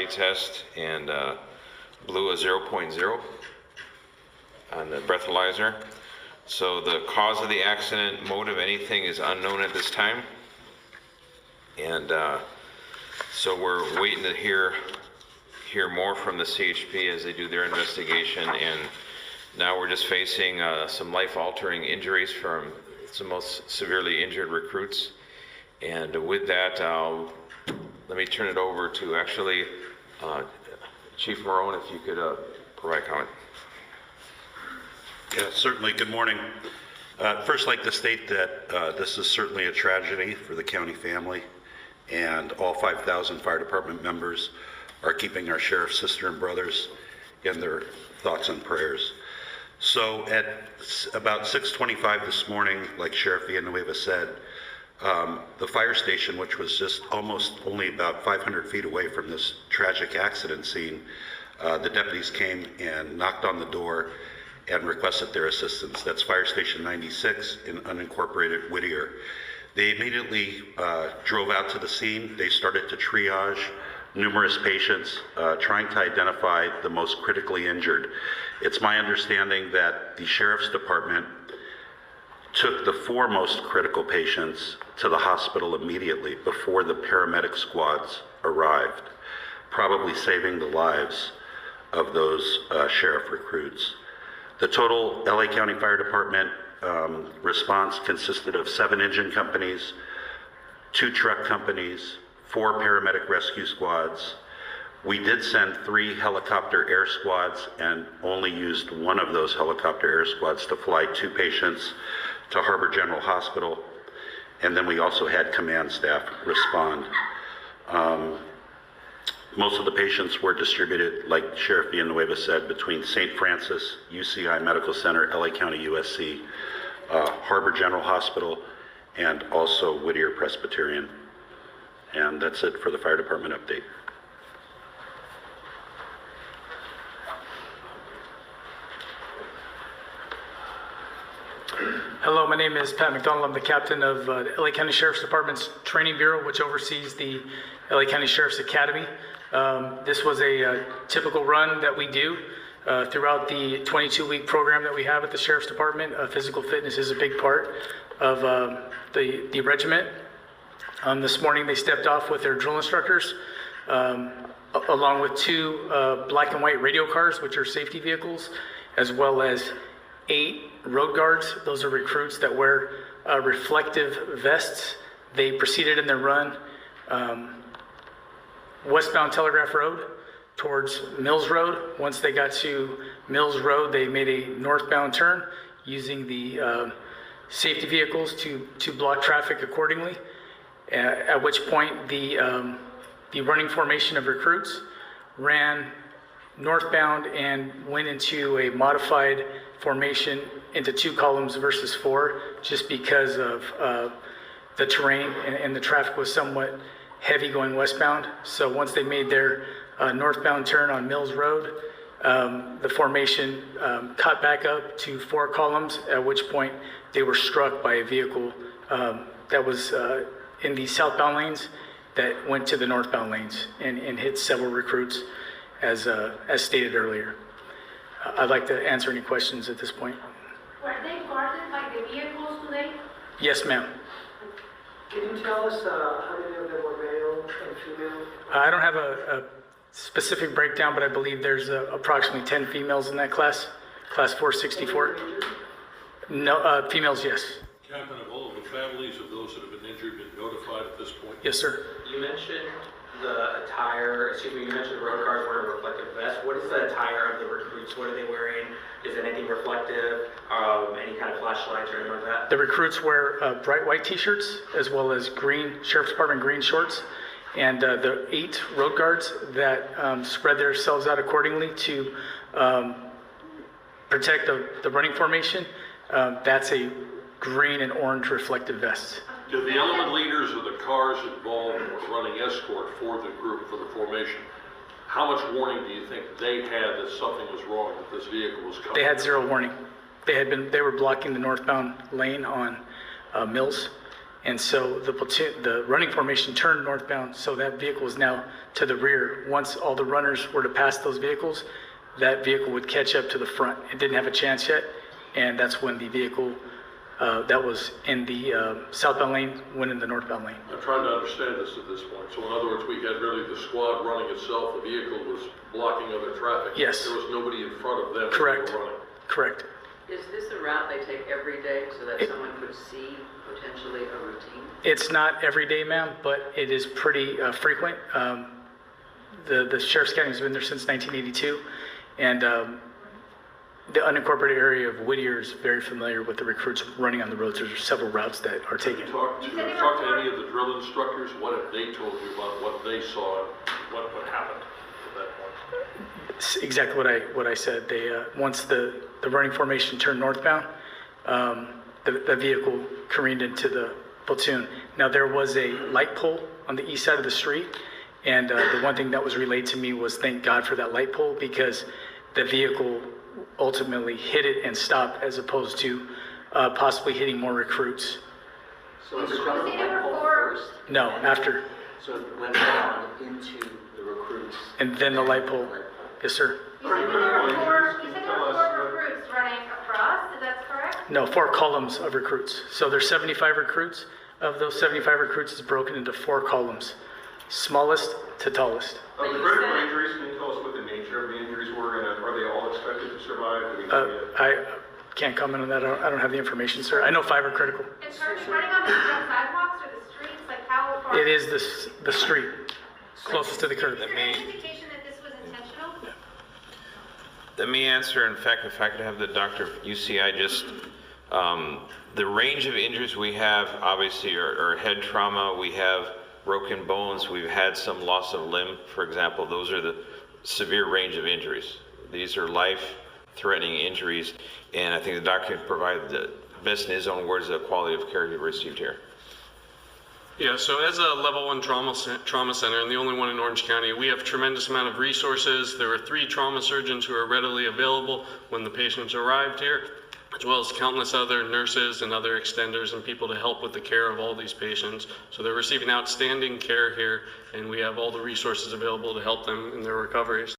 test and blew a 0.0 on the breathalyzer. So the cause of the accident, motive, anything is unknown at this time. And so we're waiting to hear more from the CHP as they do their investigation. And now we're just facing some life-altering injuries from some most severely injured recruits. And with that, let me turn it over to actually Chief Marone, if you could provide comment. Yeah, certainly. Good morning. First, I'd like to state that this is certainly a tragedy for the county family, and all 5,000 fire department members are keeping our sheriff's sister and brothers in their thoughts and prayers. So at about 6:25 this morning, like Sheriff Villanueva said, the fire station, which was just almost only about 500 feet away from this tragic accident scene, the deputies came and knocked on the door and requested their assistance. That's Fire Station 96 in unincorporated Whittier. They immediately drove out to the scene. They started to triage numerous patients, trying to identify the most critically injured. It's my understanding that the Sheriff's Department took the 4 most critical patients to the hospital immediately before the paramedic squads arrived, probably saving the lives of those sheriff recruits. The total LA County Fire Department response consisted of 7 engine companies, 2 truck companies, 4 paramedic rescue squads. We did send 3 helicopter air squads and only used 1 of those helicopter air squads to fly 2 patients to Harbor General Hospital. And then we also had command staff respond. Most of the patients were distributed, like Sheriff Villanueva said, between St. Francis, UCI Medical Center, LA County USC, Harbor General Hospital, and also Whittier Presbyterian. And that's it for the fire department update. Hello, my name is Pat McDonald. I'm the captain of the LA County Sheriff's Department's Training Bureau, which oversees the LA County Sheriff's Academy. This was a typical run that we do throughout the 22-week program that we have at the Sheriff's Department. Physical fitness is a big part of the regiment. This morning they stepped off with their drill instructors, along with 2 black and white radio cars, which are safety vehicles, as well as 8 road guards. Those are recruits that wear reflective vests. They proceeded in their run westbound Telegraph Road towards Mills Road. Once they got to Mills Road, they made a northbound turn using the safety vehicles to block traffic accordingly, at which point the running formation of recruits ran northbound and went into a modified formation into 2 columns versus 4, just because of the terrain and the traffic was somewhat heavy going westbound. So once they made their northbound turn on Mills Road, the formation cut back up to 4 columns, at which point they were struck by a vehicle that was in the southbound lanes that went to the northbound lanes and hit several recruits, as stated earlier. I'd like to answer any questions at this point. Were they guarded by the vehicles today? Yes, ma'am. Can you tell us how many of them were male and female? I don't have a specific breakdown, but I believe there's approximately 10 females in that class 464. No, females, yes. Captain, have all of the families of those that have been injured been notified at this point? Yes, sir. You mentioned the attire, you mentioned the road cars wearing reflective vests. What is the attire of the recruits? What are they wearing? Is it anything reflective? Any kind of flashlights or anything like that? The recruits wear bright white t-shirts as well as green, Sheriff's Department green shorts. And the 8 road guards that spread themselves out accordingly to protect the running formation, that's a green and orange reflective vest. Did the element leaders of the cars involved with running escort for the group, for the formation, how much warning do you think they had that something was wrong, that this vehicle was coming? They had 0 warning. They were blocking the northbound lane on Mills, And so the running formation turned northbound, so that vehicle was now to the rear. Once all the runners were to pass those vehicles, that vehicle would catch up to the front. It didn't have a chance yet, and that's when the vehicle that was in the southbound lane went in the northbound lane. I'm trying to understand this at this point. So in other words, we had really the squad running itself, the vehicle was blocking other traffic. Yes. There was nobody in front of them. as they Correct. were running. Correct. Is this a route they take every day so that someone could see potentially a routine? It's not every day, ma'am, but it is pretty frequent. The Sheriff's Academy has been there since 1982, and the unincorporated area of Whittier is very familiar with the recruits running on the roads. There's several routes that are taken. Talk to any of the drill instructors, what have they told you about what they saw, what happened at that point? It's exactly what I said. They once the running formation turned northbound, the vehicle careened into the platoon. Now there was a light pole on the east side of the street, and the one thing that was relayed to me was thank God for that light pole, because the vehicle ultimately hit it and stopped, as opposed to possibly hitting more recruits. So it's Was from it the ever light pole for- first? No, after, So it went down into the recruits? and then the light pole. Yes, sir. You said there were four recruits running across, is that correct? No, 4 columns of recruits. So there's 75 recruits. Of those 75 recruits, it's broken into 4 columns, smallest to tallest. Of the critical injuries, can you tell us what the nature of the injuries were, and are they all expected to survive? Do we know yet? I can't comment on that. I don't have the information, sir. I know 5 are critical. And are they running on the sidewalks or the streets, like how far? It is the street closest to the curb. Is there any indication that this was intentional? Let me answer. In fact, if I could have the doctor of UCI just, the range of injuries we have obviously are head trauma. We have broken bones. We've had some loss of limb, for example. Those are the severe range of injuries. These are life-threatening injuries, and I think the doctor can provide the best in his own words the quality of care he received here. Yeah, so as a level 1 trauma center, and the only one in Orange County, we have tremendous amount of resources. There were 3 trauma surgeons who are readily available when the patients arrived here, as well as countless other nurses and other extenders and people to help with the care of all these patients. So they're receiving outstanding care here, and we have all the resources available to help them in their recoveries.